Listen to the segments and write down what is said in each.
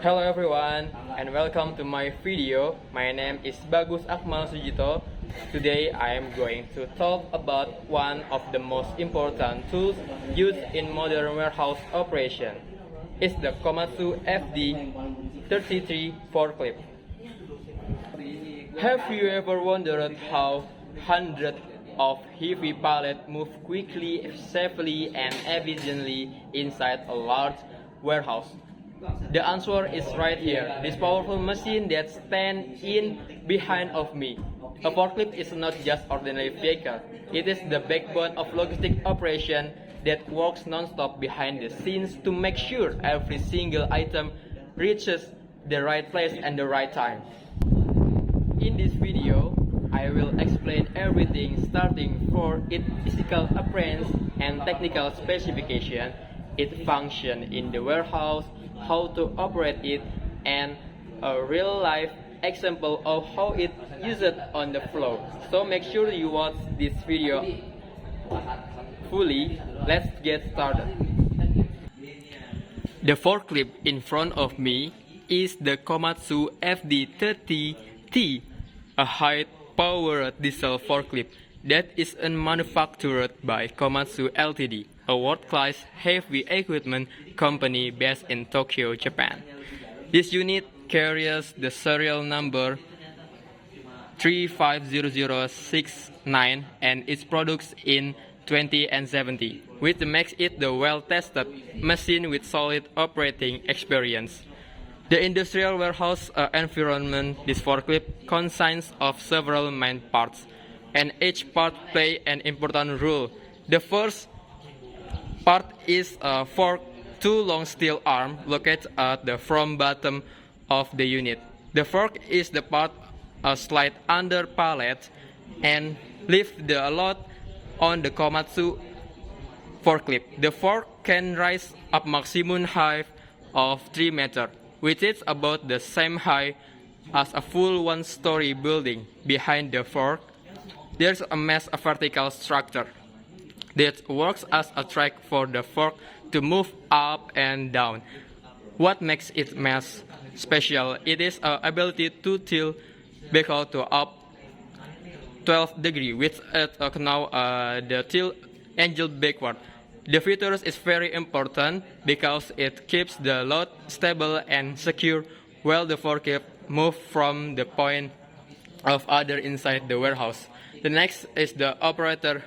Hello everyone and welcome to my video. My name is Bagus Akmal Sujito. Today I am going to talk about one of the most important tools used in modern warehouse operation. It's the Komatsu FD33 forklift. Have you ever wondered how hundreds of heavy pallets move quickly, safely, and efficiently inside a large warehouse? The answer is right here. This powerful machine that stands in behind of me. A forklift is not just ordinary vehicle. It is the backbone of logistic operation that works non-stop behind the scenes to make sure every single item reaches the right place and the right time. In this video, I will explain everything starting for its physical appearance and technical specification, its function in the warehouse, how to operate it, and a real-life example of how it used on the floor. So make sure you watch this video fully. Let's get started. The forklift in front of me is the Komatsu FD30T, a high-powered diesel forklift that is manufactured by Komatsu Ltd., a world-class heavy equipment company based in Tokyo, Japan. This unit carries the serial number 350069 and its products in 2070, which makes it the well-tested machine with solid operating experience. The industrial warehouse environment, this forklift consists of several main parts, and each part plays an important role. The first part is a fork, two long steel arms located at the front bottom of the unit. The fork is the part slide under pallet and lift the load on the Komatsu forklift. The fork can rise up maximum height of 3 meters, which is about the same height as a full one-story building. Behind the fork, there's a mesh vertical structure that works as a track for the fork to move up and down. What makes it mesh special? It is an ability to tilt backward to up 12 degrees, which now the tilt angle backward. The feature is very important because it keeps the load stable and secure while the forklift moves from the point of other inside the warehouse. The next is the operator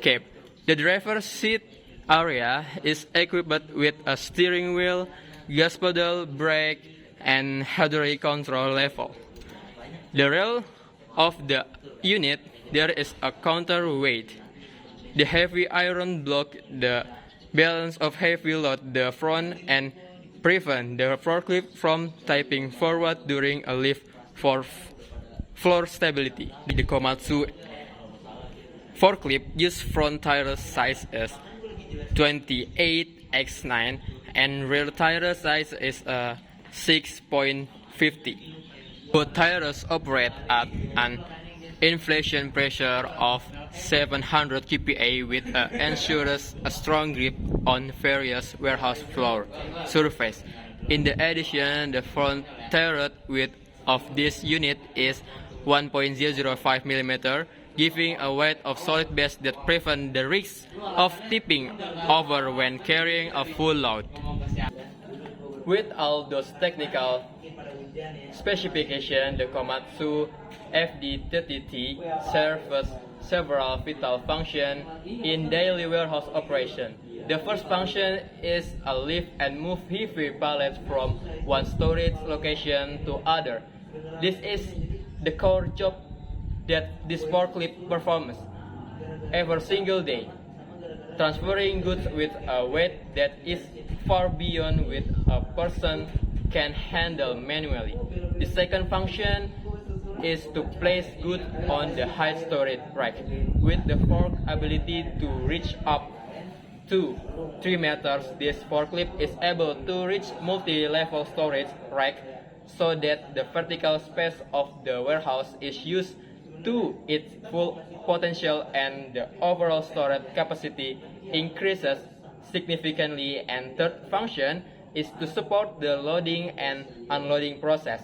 cab. The driver's seat area is equipped with a steering wheel, gas pedal, brake, and hydraulic control level. The rail of the unit, there is a counterweight. The heavy iron block the balance of heavy load the front and prevent the forklift from tipping forward during a lift for floor stability. The Komatsu forklift use front tire size is 28x9 and rear tire size is 6.50. Both tires operate at an inflation pressure of 700 kPa, which ensures a strong grip on various warehouse floor surface. In addition, the front tire width of this unit is 1.005 mm, giving a weight of solid base that prevents the risk of tipping over when carrying a full load. With all those technical specifications, the Komatsu FD30T serves several vital functions in daily warehouse operation. The first function is a lift and move heavy pallets from one storage location to other. This is the core job that this forklift performs every single day, transferring goods with a weight that is far beyond what a person can handle manually. The second function is to place goods on the high storage rack. With the fork ability to reach up to 3 meters, this forklift is able to reach multi-level storage rack so that the vertical space of the warehouse is used to its full potential and the overall storage capacity increases significantly. And third function, is to support the loading and unloading process.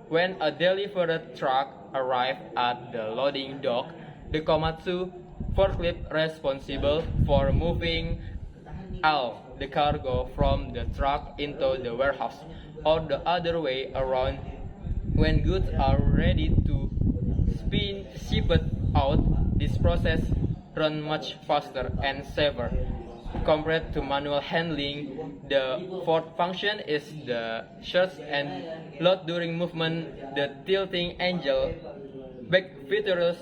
When a delivered truck arrives at the loading dock, the Komatsu forklift responsible for moving all the cargo from the truck into the warehouse, or the other way around. When goods are ready to be shipped out, this process runs much faster and safer compared to manual handling. The fourth function is the search and load during movement. The tilting angle back features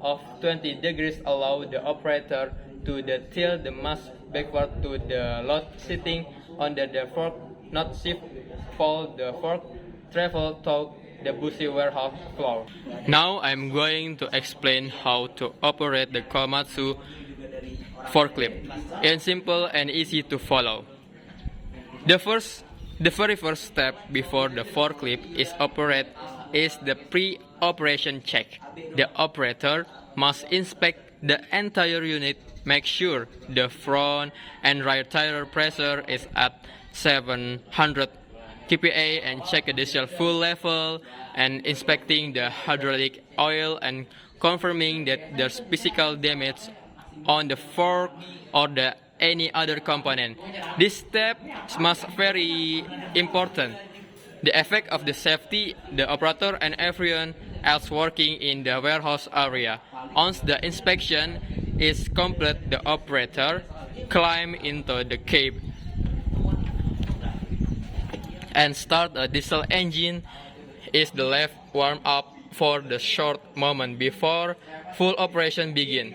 of 20 degrees allow the operator to tilt the mass backward to the load sitting under the fork, not shift fall the fork travel to the busy warehouse floor. Now I'm going to explain how to operate the Komatsu forklift. It's simple and easy to follow. The very first step before the forklift is operate is the pre-operation check. The operator must inspect the entire unit, make sure the front and rear tire pressure is at 700 kPa and check the diesel fuel level, and inspecting the hydraulic oil and confirming that there's physical damage on the fork or any other component. This step must very important. The effect of the safety, the operator and everyone else working in the warehouse area. Once the inspection is complete, the operator climb into the cab and start a diesel engine. Is the left warm up for the short moment before full operation begin,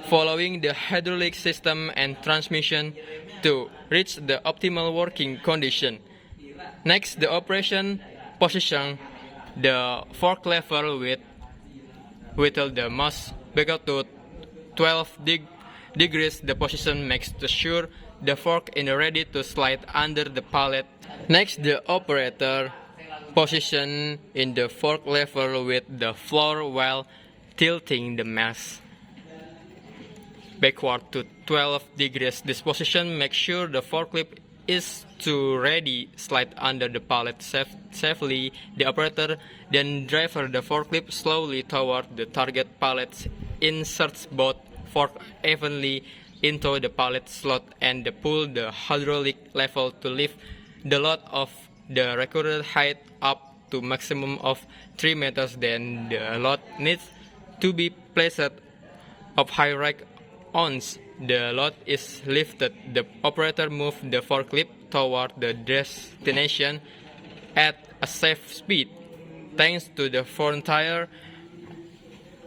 following the hydraulic system and transmission to reach the optimal working condition. Next, the operation position the fork lever with the mass back to 12 degrees. The position makes sure the fork is ready to slide under the pallet. Next, the operator position in the fork lever with the floor while tilting the mass backward to 12 degrees. This position makes sure the forklift is to ready slide under the pallet safely. The operator then drives the forklift slowly toward the target pallets, inserts both fork evenly into the pallet slot, and pull the hydraulic lever to lift the load of the recorded height up to maximum of 3 meters. Then the load needs to be placed up high rack. Once the load is lifted, the operator moves the forklift toward the destination at a safe speed. Thanks to the front tire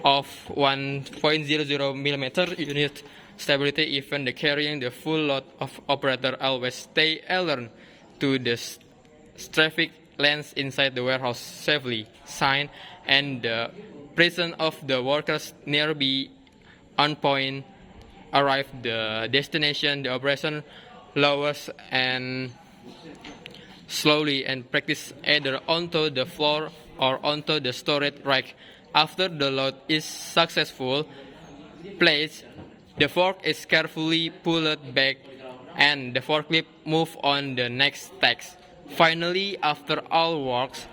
of 1.00 mm unit stability, even the carrying the full load of operator always stay alert to the traffic lanes inside the warehouse safely. Sign and the presence of the workers nearby on point. Arrive the destination, the operation lowers and slowly and practice either onto the floor or onto the storage rack. After the load is successful placed, the fork is carefully pulled back and the forklift move on the next task. Finally, after all works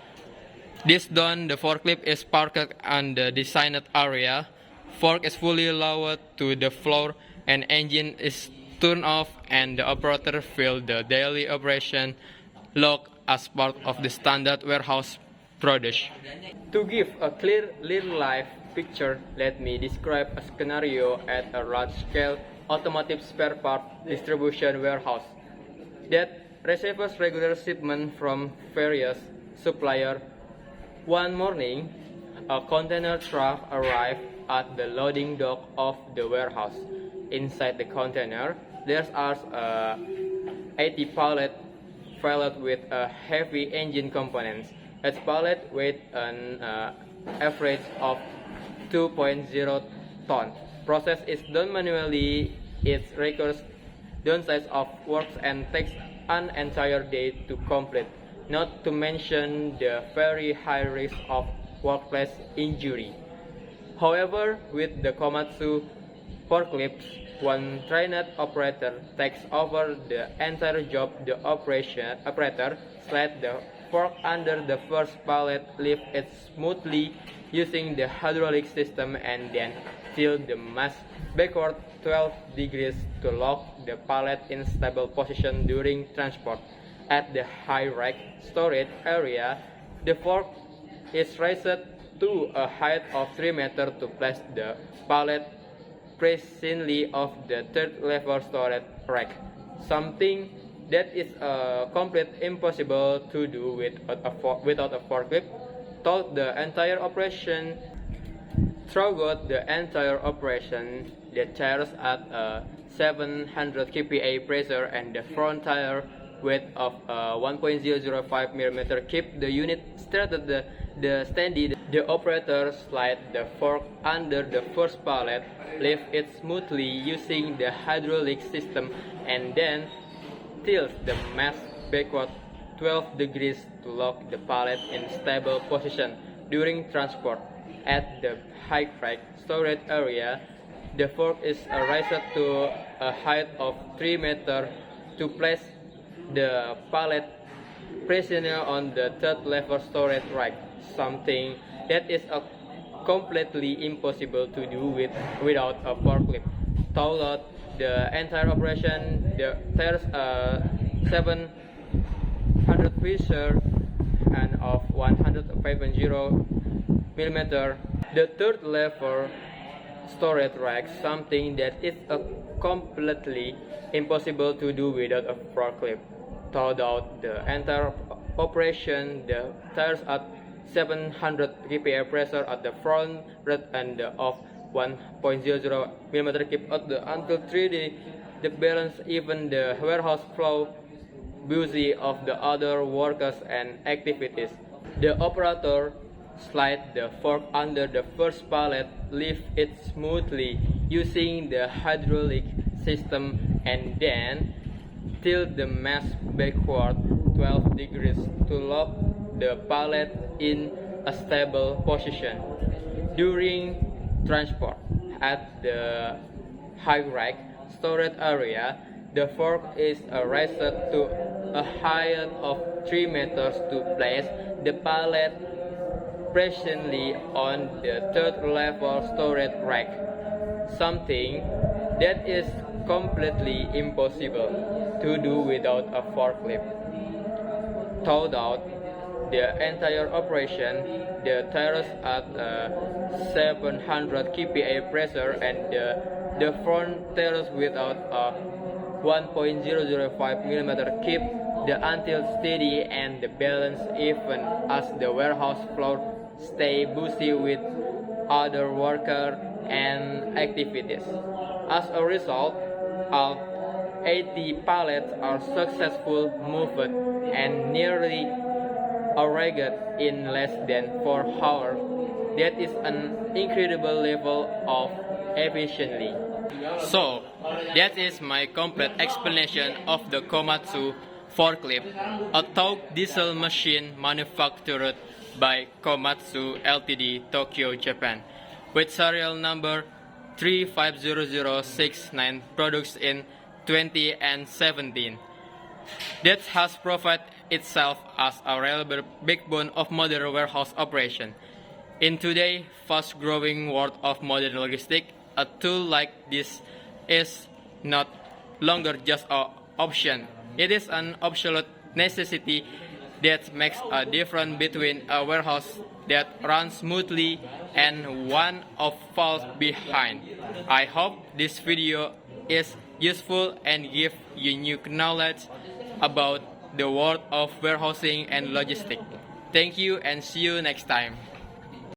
this done, the forklift is parked on the designated area. Fork is fully lowered to the floor and engine is turned off, and the operator fills the daily operation log as part of the standard warehouse procedure. To give a clear real-life picture, let me describe a scenario at a large-scale automotive spare part distribution warehouse that receives regular shipment from various suppliers. One morning, a container truck arrived at the loading dock of the warehouse. Inside the container, there are 80 pallets filled with heavy engine components. Each pallet weighs an average of 2.0 tons. Process is done manually. It requires downside of works and takes an entire day to complete, not to mention the very high risk of workplace injury. However, with the Komatsu forklifts, one trained operator takes over the entire job. The operator slides the fork under the first pallet, lifts it smoothly using the hydraulic system, and then tilt the mass backward 12 degrees to lock the pallet in stable position during transport. At the high rack storage area, the fork is raised to a height of 3 meters to place the pallet precisely of the third level storage rack, something that is completely impossible to do without a forklift. Throughout the entire operation, the tires at a 700 kPa pressure and the front tire weight of 1.005 mm keep the unit steady. The operator slides the fork under the first pallet, lifts it smoothly using the hydraulic system, and then tilts the mass backward 12 degrees to lock the pallet in stable position during transport. At the high rack storage area, the fork is raised to a height of 3 meters to place the pallet precisely on the third level storage rack, something that is completely impossible to do without a forklift. Throughout the entire operation, the tires 700 pressure and of 150 mm. The third level storage rack, something that is completely impossible to do without a forklift. Throughout the entire operation, the tires at 700 kPa pressure at the front and of 1.00 mm keep at the until 3D the balance even the warehouse flow busy of the other workers and activities. The operator slides the fork under the first pallet, lifts it smoothly using the hydraulic system, and then tilt the mass backward 12 degrees to lock the pallet in a stable position during transport. At the high rack storage area, the fork is raised to a height of 3 meters to place the pallet precisely on the third level storage rack, something that is completely impossible to do without a forklift. Throughout the entire operation, the tires at 700 kPa pressure and the front tires without a 1.005 mm keep the until steady and the balance even as the warehouse floor stay busy with other worker and activities. As a result, all 80 pallets are successfully moved and nearly arrived in less than 4 hours. That is an incredible level of efficiency. So, that is my complete explanation of the Komatsu forklift, a torque diesel machine manufactured by Komatsu Ltd. Tokyo, Japan, with serial number 350069, produced in 2017. That has provided itself as a reliable backbone of modern warehouse operation. In today's fast-growing world of modern logistics, a tool like this is not longer just an option. It is an absolute necessity that makes a difference between a warehouse that runs smoothly and one of falls behind. I hope this video is useful and give you new knowledge about the world of warehousing and logistics. Thank you and see you next time.